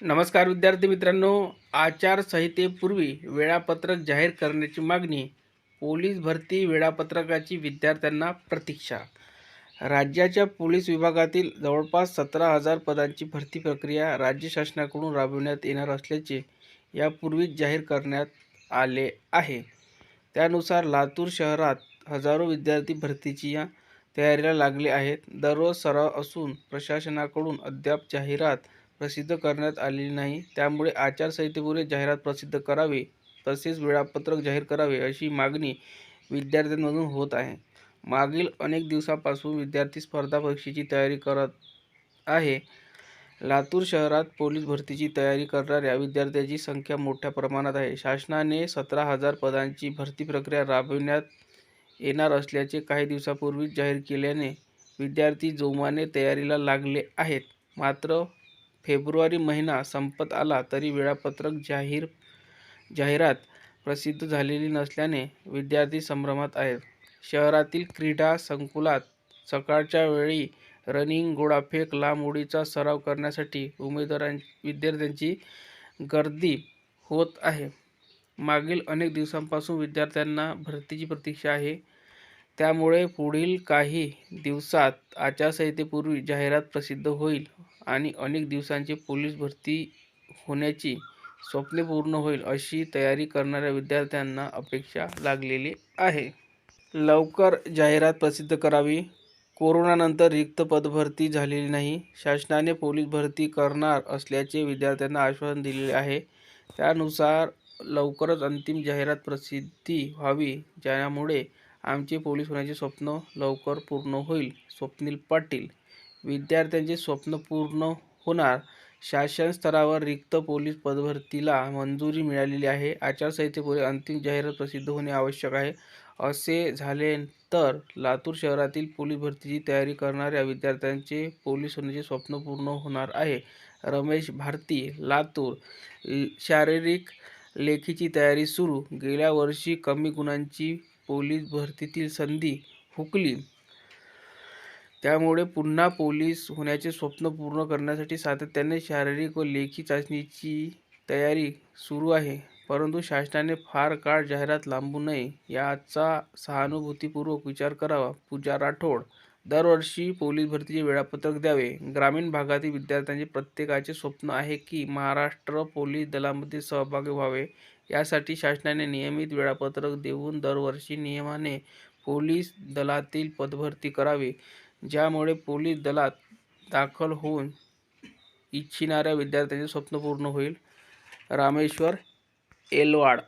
नमस्कार विद्यार्थी मित्रांनो, आचारसंहितेपूर्वी वेळापत्रक जाहीर करण्याची मागणी, पोलीस भरती वेळापत्रकाची विद्यार्थ्यांना प्रतीक्षा. राज्याच्या पोलीस विभागातील जवळपास 17,000 पदांची भरती प्रक्रिया राज्य शासनाकडून राबविण्यात येणार असल्याचे यापूर्वीच जाहीर करण्यात आले आहे. त्यानुसार लातूर शहरात हजारो विद्यार्थी भरतीच्या तयारीला लागले आहेत. दररोज सराव असून प्रशासनाकडून अद्याप जाहिरात प्रसिद्ध करण्यात आलेली नाही. त्यामुळे आचारसंहितेपूर्वी जाहिरात प्रसिद्ध करावी तसेच वेळापत्रक जाहीर करावे अशी मागणी विद्यार्थ्यांमधून होत आहे. मागील अनेक दिवसांपासून विद्यार्थी स्पर्धा परीक्षेची तयारी करत आहे. लातूर शहरात पोलीस भरतीची तयारी करणाऱ्या विद्यार्थ्यांची संख्या मोठ्या प्रमाणात आहे. शासनाने 17,000 पदांची भरती प्रक्रिया राबविण्यात येणार असल्याचे काही दिवसांपूर्वीच जाहीर केल्याने विद्यार्थी जोमाने तयारीला लागले आहेत. मात्र फेब्रुवारी महिना संपत आला तरी वेळापत्रक जाहिरात प्रसिद्ध झालेली नसल्याने विद्यार्थी संभ्रमात आहेत. शहरातील क्रीडा संकुलात सकाळच्या वेळी रनिंग, गोळाफेक, लांब उडीचा सराव करण्यासाठी विद्यार्थ्यांची गर्दी होत आहे. मागील अनेक दिवसांपासून विद्यार्थ्यांना भरतीची प्रतीक्षा आहे. त्यामुळे पुढील काही दिवसात आचारसंहितेपूर्वी जाहिरात प्रसिद्ध होईल आणि अनेक दिवसांची पोलीस भरती होण्याची स्वप्ने पूर्ण होईल अशी तयारी करणाऱ्या विद्यार्थ्यांना अपेक्षा लागलेली आहे. लवकर जाहिरात प्रसिद्ध करावी. कोरोनानंतर रिक्त पदभरती झालेली नाही. शासनाने पोलीस भरती करणार असल्याचे विद्यार्थ्यांना आश्वासन दिलेले आहे. त्यानुसार लवकरच अंतिम जाहिरात प्रसिद्धी व्हावी, ज्यामुळे आमचे पोलीस होण्याचे स्वप्न लवकर पूर्ण होईल. स्वप्नील पाटील. विद्यार्थ्यांचे स्वप्न पूर्ण होणार. शासन स्तरावर रिक्त पोलीस पदभरतीला मंजुरी मिळालेली आहे. आचारसंहितेपूर्वी अंतिम जाहिरात प्रसिद्ध होणे आवश्यक आहे. असे झाले तर लातूर शहरातील पोलीस भरतीची तयारी करणाऱ्या विद्यार्थ्यांचे पोलीस होण्याचे स्वप्न पूर्ण होणार आहे. रमेश भारती, लातूर. शारीरिक लेखीची तयारी सुरू. गेल्या वर्षी कमी गुणांची पोलीस भरतीतील संधी हुकली. त्यामुळे पुन्हा पोलीस होण्याचे स्वप्न पूर्ण करण्यासाठी सातत्याने शारीरिक व लेखी चाचणीची तयारी सुरू आहे. परंतु शासनाने फार काळ जाहिरात लांबवू नये याचा सहानुभूतीपूर्वक विचार करावा. पूजा राठोड. दरवर्षी पोलीस भरतीचे वेळापत्रक द्यावे. ग्रामीण भागातील विद्यार्थ्यांचे प्रत्येकाचे स्वप्न आहे की महाराष्ट्र पोलीस दलामध्ये सहभागी व्हावे. यासाठी शासनाने नियमित वेळापत्रक देऊन दरवर्षी नियमाने पोलीस दलातील पदभरती करावी, ज्यामुळे पोलीस दलात दाखल होऊ इच्छिणाऱ्या विद्यार्थ्यांचे स्वप्न पूर्ण होईल. रामेश्वर, एलवाड.